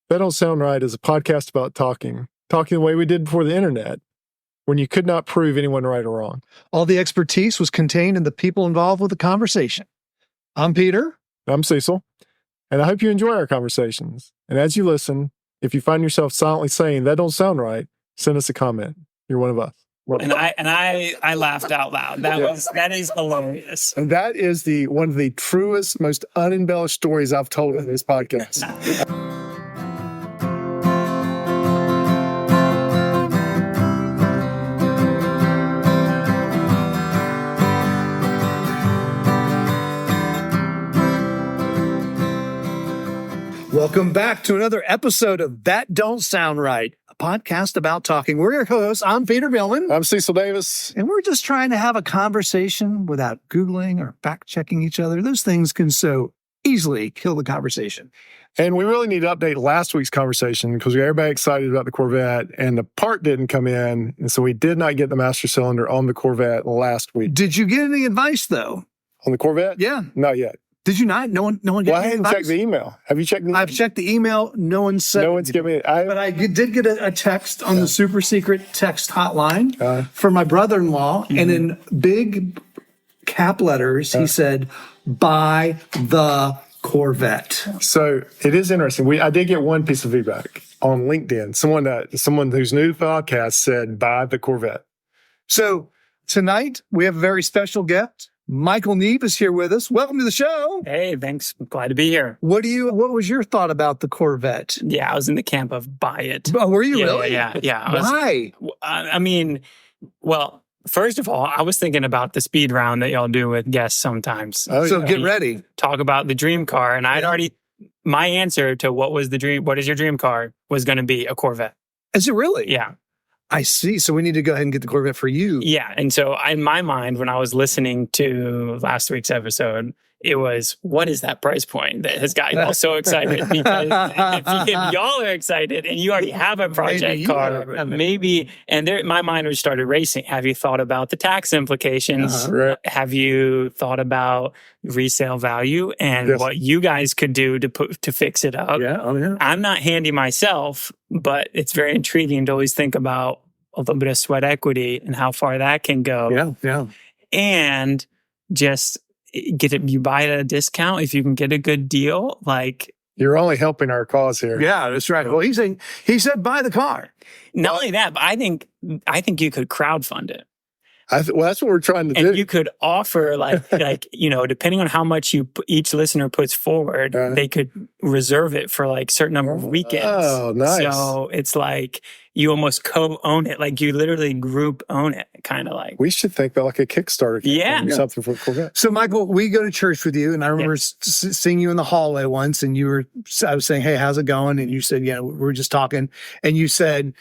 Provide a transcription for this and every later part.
That Don't Sound Right is a podcast about talking the way we did before the internet, when you could not prove anyone right or wrong. All the expertise was contained in the people involved with the conversation. I'm Peter. I'm Cecil, and I hope you enjoy our conversations. And as you listen, if you find yourself silently saying, that don't sound right, send us a comment. You're one of us. And I laughed out loud. That is hilarious. And that is one of the truest, most unembellished stories I've told in this podcast. Welcome back to another episode of That Don't Sound Right, a podcast about talking. We're your hosts. I'm Peter Billman. I'm Cecil Davis. And we're just trying to have a conversation without Googling or fact-checking each other. Those things can so easily kill the conversation. And we really need to update last week's conversation because we got everybody excited about the Corvette and the part didn't come in. And so we did not get the master cylinder on the Corvette last week. Did you get any advice, though? On the Corvette? Yeah. Not yet. Did you not? No one got any advice? I hadn't checked the email. Have you checked the email? I've checked the email. No one said. No one's given me. But I did get a text on the super secret text hotline from my brother-in-law. Mm-hmm. And in big cap letters, he said, buy the Corvette. So it is interesting. I did get one piece of feedback on LinkedIn. Someone who's new to the podcast said, buy the Corvette. So tonight we have a very special guest. Michael Neve is here with us. Welcome to the show. Hey, thanks. I'm glad to be here. What was your thought about the Corvette? Yeah, I was in the camp of buy it. Oh, were you really? Yeah. Why? Well, first of all, I was thinking about the speed round that y'all do with guests sometimes. Oh, so get ready. Talk about the dream car. And I'd already, my answer to what is your dream car was going to be a Corvette. Is it really? Yeah. I see. So we need to go ahead and get the Corvette for you. Yeah. And so in my mind, when I was listening to last week's episode, it was, what is that price point that has got y'all so excited? Because if y'all are excited and you already have a project car, maybe, and my mind was started racing. Have you thought about the tax implications? Right. Have you thought about resale value and what you guys could do to fix it up? Yeah. Oh, yeah. I'm not handy myself, but it's very intriguing to always think about a little bit of sweat equity and how far that can go. Yeah. And just you buy it at a discount if you can get a good deal. Like, you're only helping our cause here. Yeah, that's right. Well, he said buy the car. Not only that, but I think you could crowdfund it. Well, that's what we're trying to do. And you could offer depending on how much each listener puts forward, they could reserve it for like certain number of weekends. Oh, nice. So it's like you almost co-own it. Like you literally group own it, kind of like. We should think about like a Kickstarter. Yeah. Something for Corvette. So Michael, we go to church with you and I remember seeing you in the hallway once and I was saying, hey, how's it going? And you said, yeah, we're just talking. And you said,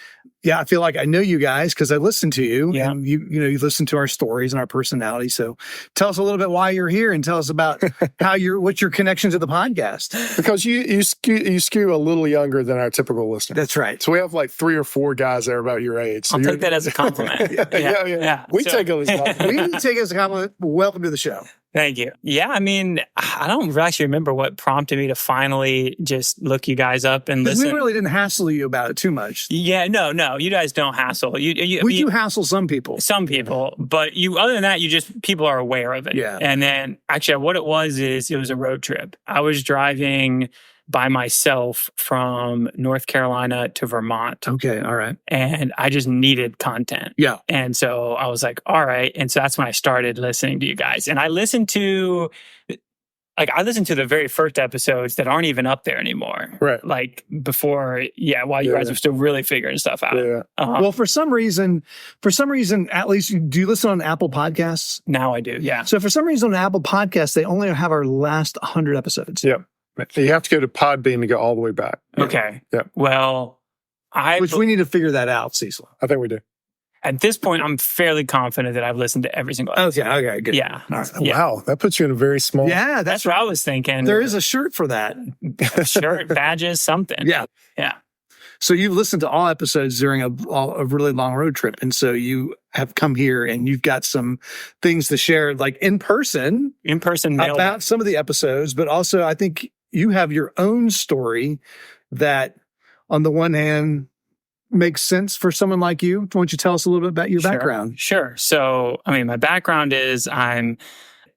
yeah, I feel like I know you guys because I listened to you and you listen to our stories and our personality. So tell us a little bit why you're here and tell us about what's your connection to the podcast. Because you skew a little younger than our typical listener. That's right. So we have like 3 or 4 guys that are about your age. So I'll take that as a compliment. Yeah. We take it as a compliment. We take it as a compliment. Welcome to the show. Thank you. Yeah, I mean, I don't actually remember what prompted me to finally just look you guys up and listen. We really didn't hassle you about it too much. Yeah, no, you guys don't hassle. We do hassle some people. Some people, but other than that, people are aware of it. Yeah. And then actually what it was a road trip. I was driving by myself from North Carolina to Vermont. Okay, all right. And I just needed content. Yeah. And so I was like, all right. And so that's when I started listening to you guys. And I listened to the very first episodes that aren't even up there anymore. Right. Like before, while you guys were still really figuring stuff out. Yeah. Well, for some reason, at least, do you listen on Apple Podcasts? Now I do, yeah. So for some reason on Apple Podcasts, they only have our last 100 episodes. Yeah. You have to go to Podbean to go all the way back. Okay. Yeah. Well, which we need to figure that out, Cecil. I think we do. At this point, I'm fairly confident that I've listened to every single episode. Oh, yeah. Okay, good. Yeah. Right. Wow. That puts you in a very small... Yeah, that's what I was thinking. There is a shirt for that. Shirt, badges, something. Yeah. Yeah. So you've listened to all episodes during a really long road trip. And so you have come here and you've got some things to share, like in person about some of the episodes. But also, I think you have your own story that on the one hand, makes sense for someone like you. Why don't you tell us a little bit about your background? Sure. So, I mean, my background is I'm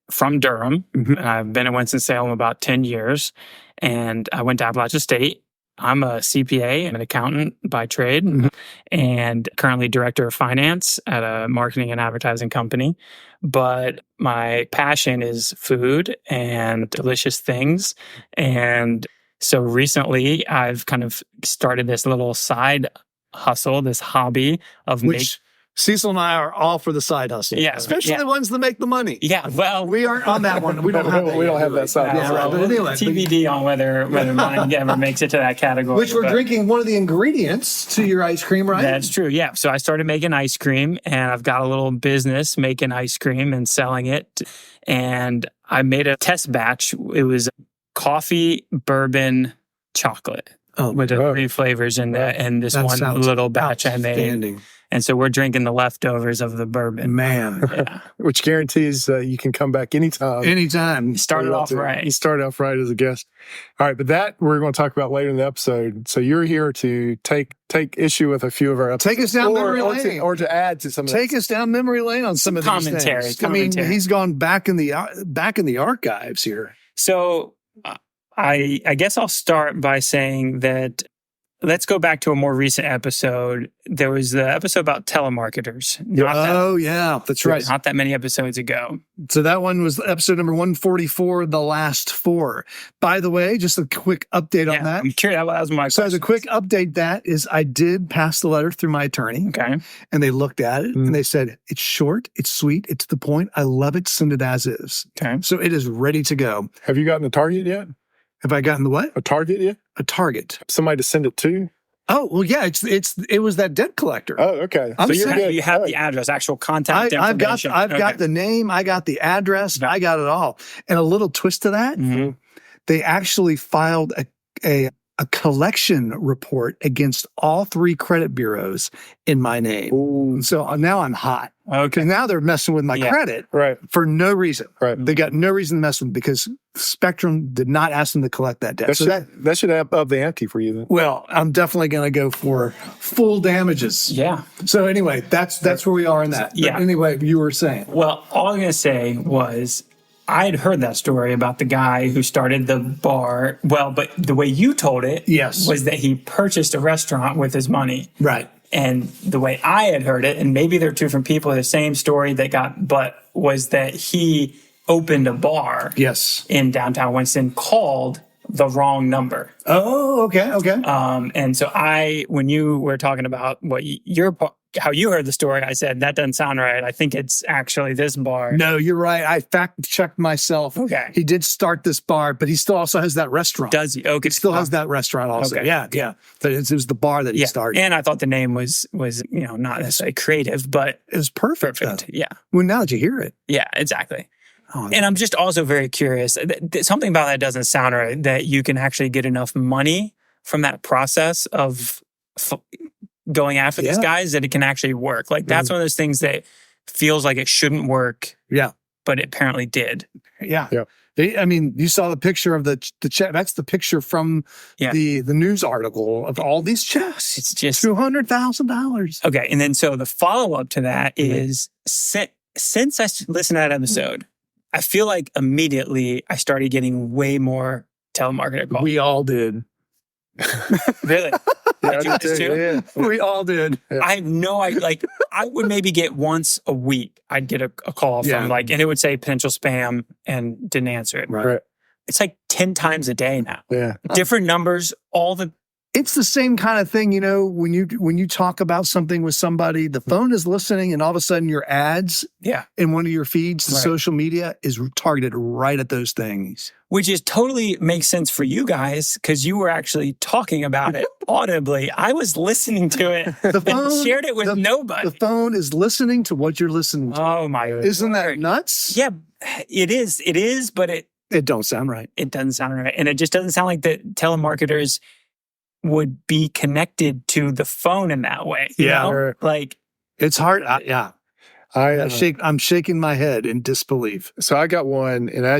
from Durham. Mhm. I've been in Winston-Salem about 10 years, and I went to Appalachia State. I'm a CPA and an accountant by trade, Mhm. and currently director of finance at a marketing and advertising company. But my passion is food and delicious things. And so recently I've kind of started this little side hustle, this hobby of Which Cecil and I are all for the side hustle. Yeah, Especially yeah. the ones that make the money. Well, We aren't on that one. We don't have that. We don't yet, have do we? that side Yeah, hustle. right. But anyway, TBD on whether mine ever makes it to that category. which we're but drinking one of the ingredients to your ice cream, right? That's true. Yeah. So I started making ice cream, and I've got a little business making ice cream and selling it. And I made a test batch. It was coffee, bourbon, chocolate. With the 3 flavors in this That one sounds little batch I made. outstanding. And so we're drinking the leftovers of the bourbon. Man, Yeah. Which guarantees you can come back anytime. anytime. Started off You right. started off right as a guest. All right, but that we're going to talk about later in the episode. So you're here to take issue with a few of our episodes. Take us down memory lane. or to add to some of Take us down memory lane on some of these Commentary, things. I mean, commentary. he's gone back in the archives here. So I guess I'll start by saying that let's go back to a more recent episode. There was the episode about telemarketers. Yeah, that's right. Not that many episodes ago. So that one was episode number 144, The Last Four. By the way, just a quick update on that. I'm curious. That was my So question. the quick update that is I did pass the letter through my attorney. Okay. And they looked at it and they said, it's short, it's sweet, it's to the point. I love it. Send it as is. Okay. So it is ready to go. Have you gotten a target yet? Have I gotten the what? A target yet? A target. Somebody to send it to? Oh, well, yeah, it was that debt collector. Oh, okay. I'm So saying- you have the address, actual contact I've got information. I've got the name, I got the address, Yeah. I got it all. And a little twist to that, Mhm. they actually filed a collection report against all 3 credit bureaus in my name. Ooh, So now I'm hot. Okay. Because now they're messing with my Yeah. credit right, for no reason. right. They got no reason to mess with me because Spectrum did not ask them to collect that debt. That So should, that should up the ante for you then. well, I'm definitely going to go for full damages. Yeah. So anyway, that's where we are in that. But Yeah. anyway, you were saying. Well, all I'm going to say was I had heard that story about the guy who started the bar. Well, but the way you told it Yes. was that he purchased a restaurant with his money. Right. And the way I had heard it, and maybe they're 2 different people, the same story but was that he opened a bar Yes. in downtown Winston, called the wrong number. Oh, okay. Okay. And so when you were talking about how you heard the story, I said, that doesn't sound right. I think it's actually this bar. No, you're right. I fact checked myself. Okay. He did start this bar, but he still also has that restaurant. Does he? Okay. He still has that restaurant also. Okay. Yeah. Yeah. But it was the bar that he started. And I thought the name was not necessarily creative, but It was perfect. perfect. though. Yeah. Well, now that you hear it. Yeah, exactly. Oh, And I'm just also very curious. Something about that doesn't sound right, that you can actually get enough money from that process of going after these Yeah. guys that it can actually work. Like that's one of those things that feels like it shouldn't work, yeah. but it apparently did. Yeah. Yeah. I mean, you saw the picture of the check. That's the picture from Yeah. the news article of all these checks. It's just $200,000. okay. And then so the follow up to that is since I listened to that episode, I feel like immediately I started getting way more telemarketer calls. We all did. Really? Yeah, Did you I just did do? too. Yeah. We all did. I have no idea. Like, I would maybe get once a week, I'd get a call Yeah. from and it would say potential spam and didn't answer it. Right. It's like 10 times a day now. Yeah. Different numbers, all the. It's the same kind of thing, when you talk about something with somebody, the phone is listening, and all of a sudden your ads Yeah. in one of your feeds to Right. social media is targeted right at those things. Which is totally makes sense for you guys because you were actually talking about it audibly. I was listening to it The and shared it with nobody. The phone is listening to what you're listening to. Oh my God. Isn't that nuts? Yeah, it is. It is, but It don't sound right. it doesn't sound right. And it just doesn't sound like the telemarketers would be connected to the phone in that way. you Yeah. know? Like, It's hard. Yeah. I'm shaking my head in disbelief. So I got one, and I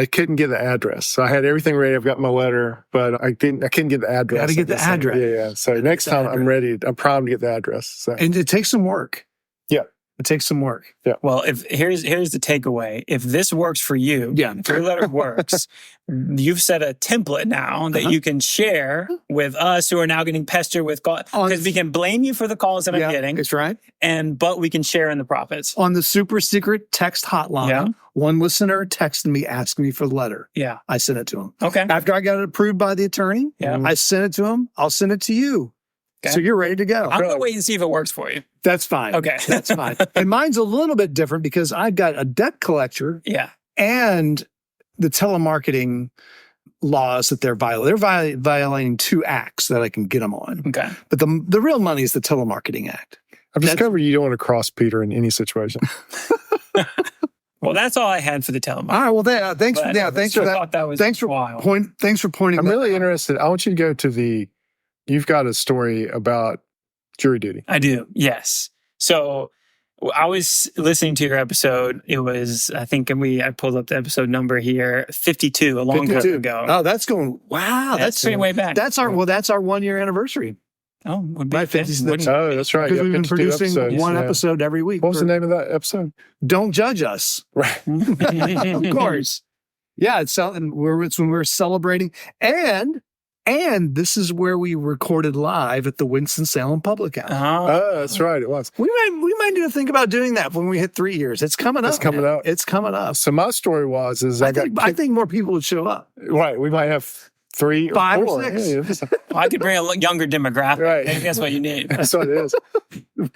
couldn't get the address. So I had everything ready. I've got my letter, but I couldn't get the address. Got to get the address. Yeah. So next time I'm ready. I'm primed to get the address. So. And it takes some work. Yeah. It takes some work. Yeah. Well, here's the takeaway. If this works for you, if your letter works, you've set a template now that you can share with us who are now getting pestered with calls. Because we can blame you for the calls that I'm getting. That's right. But we can share in the profits. On the super secret text hotline, one listener texted me asking me for the letter. Yeah. I sent it to him. Okay. After I got it approved by the attorney, I sent it to him. I'll send it to you. Okay. So you're ready to go. I'm going to wait and see if it works for you. That's fine. Okay. That's fine. And mine's a little bit different because I've got a debt collector and the telemarketing laws that they're violating. They're violating 2 acts that I can get them on. Okay. But the real money is the telemarketing act. I've discovered you don't want to cross Peter in any situation. Well, that's all I had for the telemarketing. All right. Well, thanks for that. Thanks for pointing. I'm really interested. I want you to go to you've got a story about jury duty. I do. Yes. So I was listening to your episode. It was, I think I pulled up the episode number here, 52, a long time ago. Oh, that's going, wow. That's way back. That's our 1-year anniversary. Oh, would be 50th. Oh, that's right. Because we've been producing episodes. one episode every week. What was the name of that episode? Don't Judge Us. Right. Of course. Yeah, it's when we're celebrating. And this is where we recorded live at the Winston-Salem Public House. Oh, that's right. It was. We might need to think about doing that when we hit 3 years. It's coming up. It's coming up. So my story I think more people would show up. Right. We might have 3 or 5 4. or 6. Yeah. I could bring a younger demographic. Right. Maybe that's what you need. That's what it is.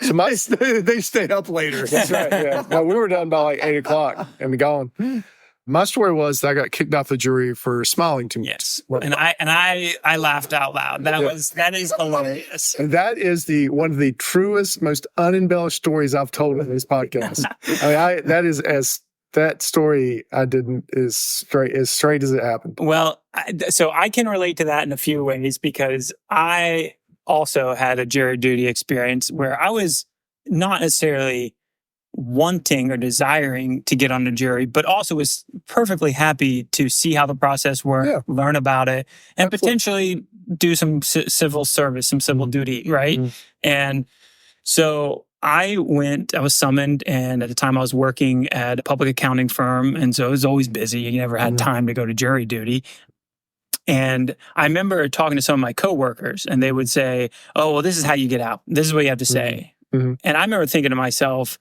So they stayed up later. That's right. Yeah. No, we were done by like 8 o'clock and gone. My story was that I got kicked off the jury for smiling too much. Yes, and I laughed out loud. That is hilarious. And that is one of the truest, most unembellished stories I've told in this podcast. That story I didn't is straight as it happened. Well, so I can relate to that in a few ways because I also had a jury duty experience where I was not necessarily wanting or desiring to get on the jury, but also was perfectly happy to see how the process worked, learn about it, and potentially do some civil service, some civil duty, right? And so I was summoned, and at the time I was working at a public accounting firm, and so it was always busy. You never had time to go to jury duty. And I remember talking to some of my coworkers, and they would say, "Oh, well, this is how you get out. This is what you have to say." And I remember thinking to myself,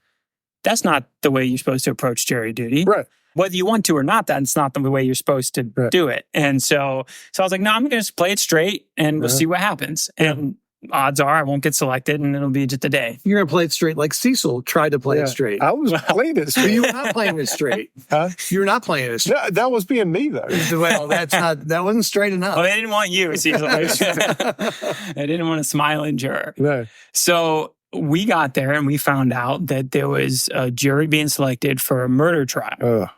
that's not the way you're supposed to approach jury duty. Right. Whether you want to or not, that's not the way you're supposed to do it. And so I was like, no, I'm going to just play it straight and we'll see what happens. And odds are I won't get selected and it'll be just a day. You're going to play it straight like Cecil tried to play it straight. I was playing it straight. You were not playing it straight. Huh? You were not playing it straight. No, that was being me, though. Well, that wasn't straight enough. Well, they didn't want you, Cecil. They didn't want a smiling juror. No. So we got there and we found out that there was a jury being selected for a murder trial.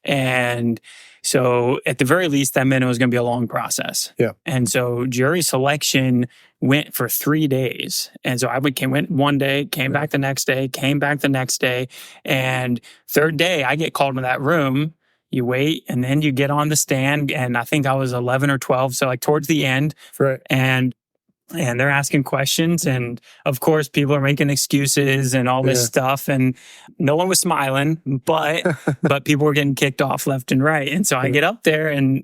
And so at the very least, that meant it was going to be a long process. Yeah. And so jury selection went for 3 days. And so I went one day, came back the next day, came back the next day. And third day, I get called into that room. You wait, and then you get on the stand. And I think I was 11 or 12. So like towards the end. Right. And they're asking questions. And of course, people are making excuses and all this stuff. And no one was smiling, but people were getting kicked off left and right. And so I get up there and,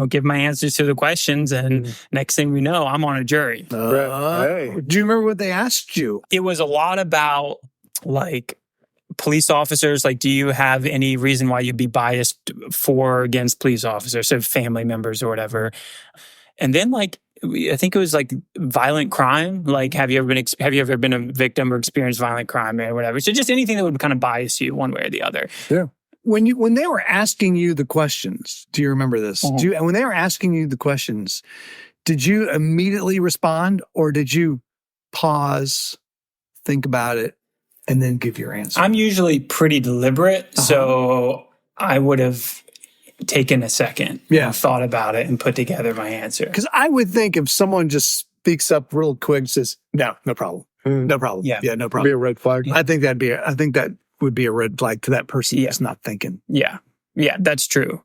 give my answers to the questions. And next thing we know, I'm on a jury. Do you remember what they asked you? It was a lot about like police officers. Like, do you have any reason why you'd be biased for or against police officers, so family members or whatever? And then I think it was like violent crime. Like, have you ever been a victim or experienced violent crime or whatever? So just anything that would kind of bias you one way or the other. Yeah. When they were asking you the questions, do you remember this? When they were asking you the questions, did you immediately respond or did you pause, think about it, and then give your answer? I'm usually pretty deliberate, so I would have taken a second and thought about it and put together my answer. Because I would think if someone just speaks up real quick and says, no problem. No problem. Yeah. Yeah, no Be problem. a red flag. I think that would be a red flag to that person Yeah. who's not thinking. Yeah. Yeah, that's true.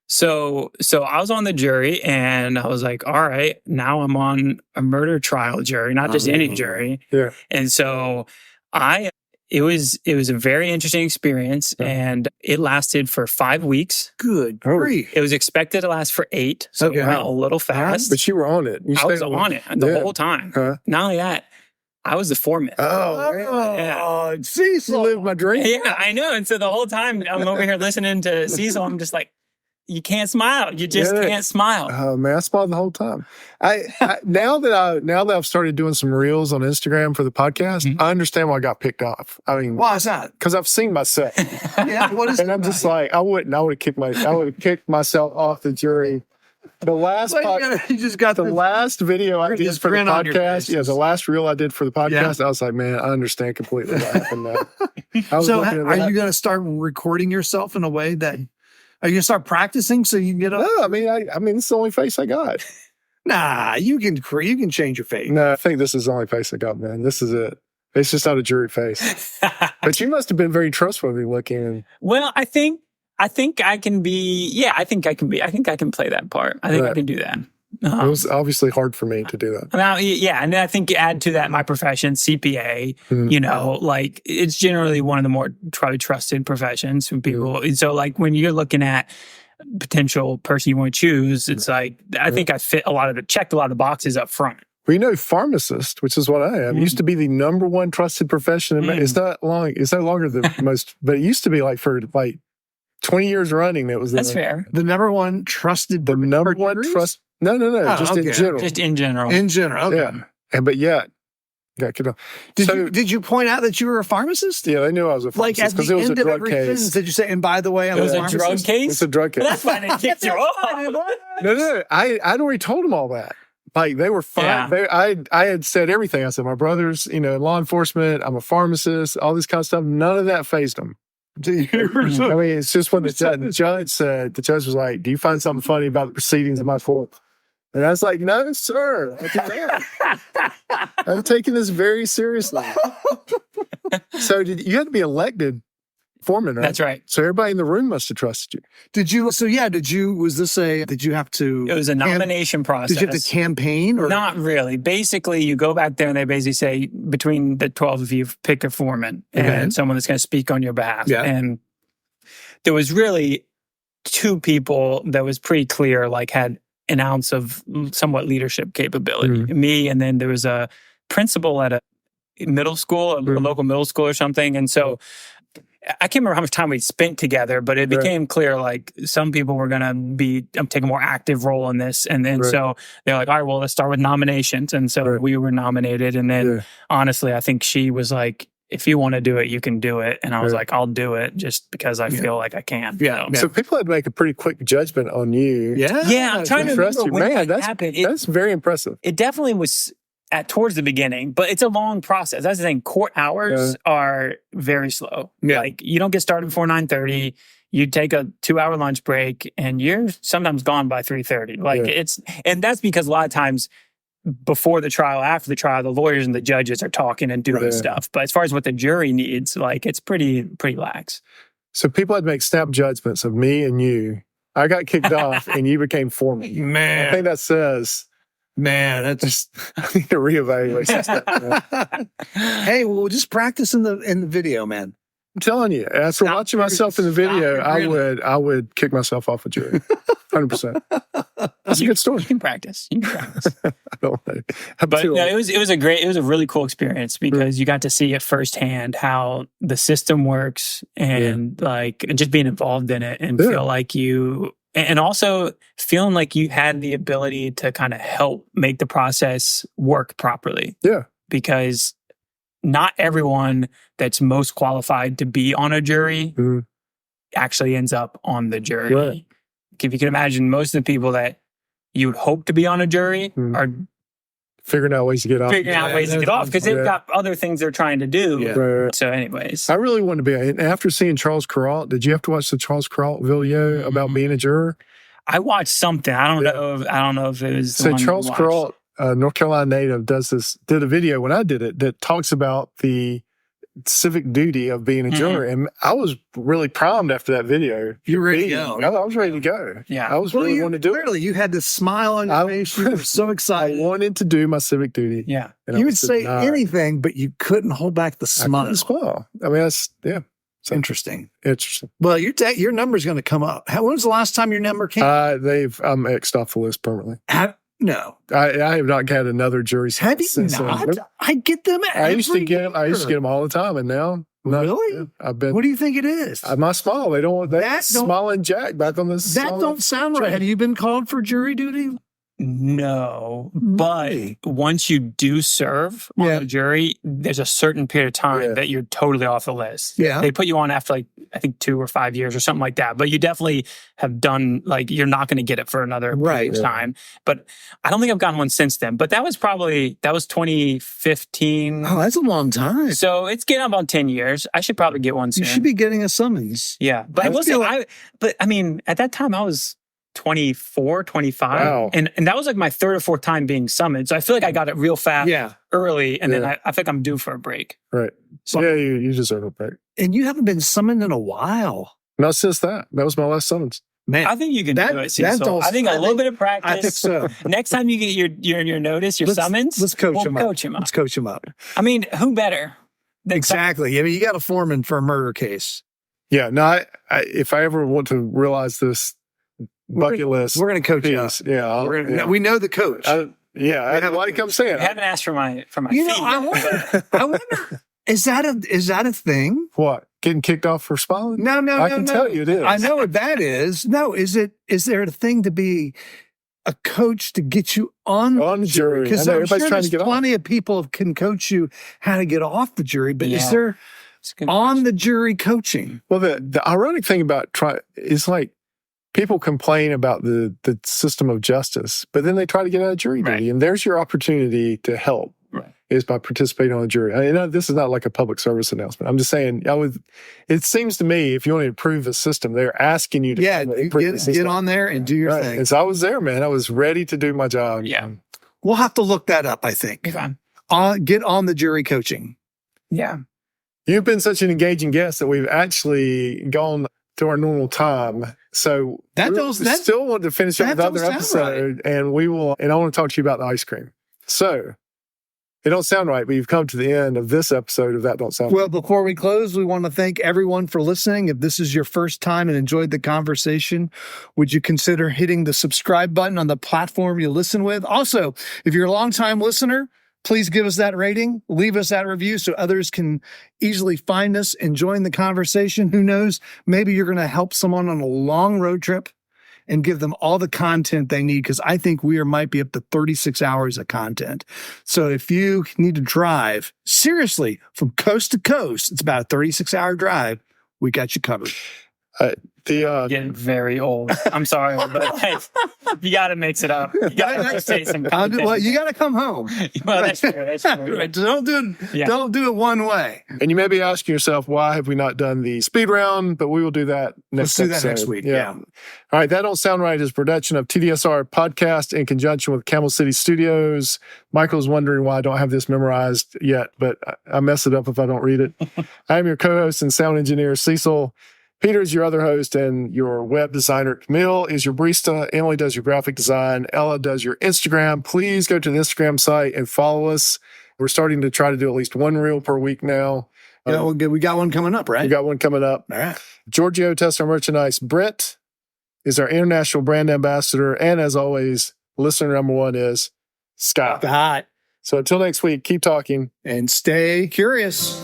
So I was on the jury and I was like, all right, now I'm on a murder trial jury, not just any jury. Yeah. And so it was a very interesting experience and it lasted for 5 weeks. Good grief. It was expected to last for 8, so Okay. it went a little fast. But you were on it. You I was stayed on it the Yeah. whole time. Huh? Not only that, I was the foreman. Oh, Cecil. You lived my dream. Yeah, I know. And so the whole time I'm over here listening to Cecil, I'm just like, you can't smile. You just can't smile. Oh man, I smiled the whole time. Now that I've started doing some reels on Instagram for the podcast, I understand why I got picked off. I mean, Why is that? because I've seen myself, Yeah, what is and I'm just like, I would have kicked myself off the jury. The last you just got the last video I did Just for the grin on your podcast, face. the last reel I did for the podcast, I was like, man, I understand completely what happened now. I was So looking at are that. you going to start recording yourself in a way that, are you going to start practicing so you can get up? No, I mean, it's the only face I got. Nah, you can change your face. No, I think this is the only face I got, man. This is it. It's just not a jury face. But you must have been very trustworthy looking. Well, I think I can be. Yeah, I think I can be. I think I can play that part. I think I can do that. It was obviously hard for me to do that. Now, yeah, and I think you add to that my profession, CPA. You know, like it's generally one of the more trusted professions from people. And so, like when you're looking at potential person you want to choose, it's like I think I checked a lot of the boxes up front. Well, you know, pharmacist, which is what I am, used to be the number one trusted profession. It's no longer the most, but it used to be for 20 years running. It was That's fair. The number one trusted. The number one trust. No, just in general. Just in general. In general. Okay. Yeah. But yet, Did you point out that you were a pharmacist? Yeah, they knew I was a Like pharmacist at because the it was a end of drug every case. sentence, did you say, and by the way, I'm It was a pharmacist? drug case? It's a drug case. That's why they kicked you off. No. I'd already told them all that. Like they were fine. Yeah. I had said everything. I said my brother's, law enforcement. I'm a pharmacist. All this kind of stuff. None of that fazed them. I mean, it's just what the judge said. The judge was like, "Do you find something funny about the proceedings of my court?" And I was like, "No, sir. I'm taking this very seriously." So you had to be elected foreman, right? That's right. So everybody in the room must have trusted you. Did you have to? It was a nomination process. Did you have to campaign or Not really. Basically, you go back there and they basically say, between the 12 of you, pick a foreman and someone that's going to speak on your behalf. Yeah. And there was really 2 people that was pretty clear, had an ounce of somewhat leadership capability. Me, and then there was a principal at a middle school, a local middle school or something. And so I can't remember how much time we spent together, but it became clear some people were going to take a more active role in this. And then so they're like, all right, well, let's start with nominations. And so we were nominated. And then honestly, I think she was like, if you want to do it, you can do it. And I was like, I'll do it just because I feel like I can. Yeah. So people had to make a pretty quick judgment on you. Yeah, I'm trying to trust remember you. when Man, that happened. That's very impressive. It definitely was towards the beginning, but it's a long process. That's the thing. Court hours are very slow. Yeah. You don't get started before 9:30. You take a 2-hour lunch break, and you're sometimes gone by 3:30. And that's because a lot of times before the trial, after the trial, the lawyers and the judges are talking and doing stuff. But as far as what the jury needs, it's pretty lax. So people had to make snap judgments of me and you. I got kicked off, and you became foreman. Man, I think that says. Man, that's just I need to reevaluate that. Hey, well, just practice in the video, man. I'm telling you, after watching myself in the video, I would kick myself off a jury. 100%. That's a good story. You can practice. I don't know. But no, it was a really cool experience because you got to see it firsthand how the system works and and just being involved in it and feel like you. And also feeling like you had the ability to kind of help make the process work properly. Yeah. Because not everyone that's most qualified to be on a jury actually ends up on the jury. Right. If you can imagine, most of the people that you would hope to be on a jury are figuring out ways to get off. Because they've got other things they're trying to do. Yeah. Right. So anyways. I really wanted to be. And after seeing Charles Kuralt, did you have to watch the Charles Kuralt video about being a juror? I watched something. I don't know if it was the So one Charles you watched. Kuralt North Carolina native, did a video when I did it that talks about the civic duty of being a juror. And I was really primed after that video. You're ready to go. I was ready to go. Yeah. I was really wanting to do it. Clearly, you had this smile on your face. You were so I excited. wanted to do my civic duty. Yeah. And You I would was say denied. anything, but you couldn't hold back the I smile. couldn't smile. I mean, that's, yeah. So, Interesting. interesting. Well, your number's going to come up. When was the last time your number came? I'm X'd off the list permanently. No. I have not had another jury Have you since then. not? I get them I used to get every them year. all the time, and now Really? Yeah, I've been. What do you think it is? My smile. They That smiling Jack back on this. That don't sound right. Have you been called for jury duty? No, but Really? once you do serve on Yeah. the jury, there's a certain period of time Yeah. that you're totally off the list. Yeah. They put you on after I think 2 or 5 years or something like that. But you definitely have done, you're not going to get it for another period of time. But I don't think I've gotten one since then. But that was 2015. Oh, that's a long time. So it's getting up on 10 years. I should probably get one soon. You should be getting a summons. Yeah. But I will say, I mean, at that time I was 24, 25. Wow. And that was my third or fourth time being summoned. So I feel like I got it real fast early. And then I feel like I'm due for a break. Right. So, Yeah, you deserve a break. And you haven't been summoned in a while. Not since that. That was my last summons. Man, I think you can do it, Cecil. don't- I think a little bit of practice. I think so. Next time you get your notice, your summons, Let's coach we'll him up. coach him up. Let's coach him up. I mean, who better? than Exactly. I mean, you got a foreman for a murder case. Yeah. No, I if I ever want to realize this bucket list, We're going to coach you up. piece, yeah, We know the coach. Like I'm saying, I haven't asked for my you know, fee. I wonder, is that a thing? what, getting kicked off for smiling? No, I can tell you it is. I know what that is. No, is there a thing to be a coach to get you on On jury. Because I know, I'm everybody's sure trying there's to get plenty of people can coach you how to get off the jury, but is Yeah. there It's a good on the jury coaching? Well, the ironic thing about is people complain about the system of justice, but then they try to get out of jury duty, Right. and there's your opportunity to help. Right. Is by participating on a jury. I mean, this is not like a public service announcement. I'm just saying, it seems to me, if you want to improve the system, they're asking you to improve the system. Get on there and do your Right. thing. And so I was there, man. I was ready to do my job. Yeah. We'll have to look that up, I think. Be fine. Get on the jury coaching. Yeah. You've been such an engaging guest that we've actually gone to our normal time. So still want to finish up that with another don't sound episode, and I want to talk to you about the ice cream. So it don't sound right, but you've come to the end of this episode of That Don't Sound Right. Well, before we close, we want to thank everyone for listening. If this is your first time and enjoyed the conversation, would you consider hitting the subscribe button on the platform you listen with? Also, if you're a longtime listener, please give us that rating, leave us that review so others can easily find us and join the conversation. Who knows? Maybe you're going to help someone on a long road trip and give them all the content they need, because I think we might be up to 36 hours of content. So if you need to drive, seriously, from coast to coast, it's about a 36-hour drive, we got you covered. Getting very old. I'm sorry, but you got to mix it up. You got to say some content. Well, you got to come home. Well, that's true. That's true. Right, don't do it one way. And you may be asking yourself, why have we not done the speed round? But we will do that next Let's do that episode. next week. Yeah. All right. That Don't Sound Right is a production of TDSR Podcast in conjunction with Camel City Studios. Michael's wondering why I don't have this memorized yet, but I mess it up if I don't read it. I'm your co-host and sound engineer, Cecil. Peter is your other host and your web designer. Camille is your barista. Emily does your graphic design. Ella does your Instagram. Please go to the Instagram site and follow us. We're starting to try to do at least one reel per week now. Yeah, we got one coming up, right? We got one coming up. All right. Giorgio tests our merchandise. Brent is our international brand ambassador. And as always, listener number one is Scott. Scott. So until next week, keep talking. And stay curious.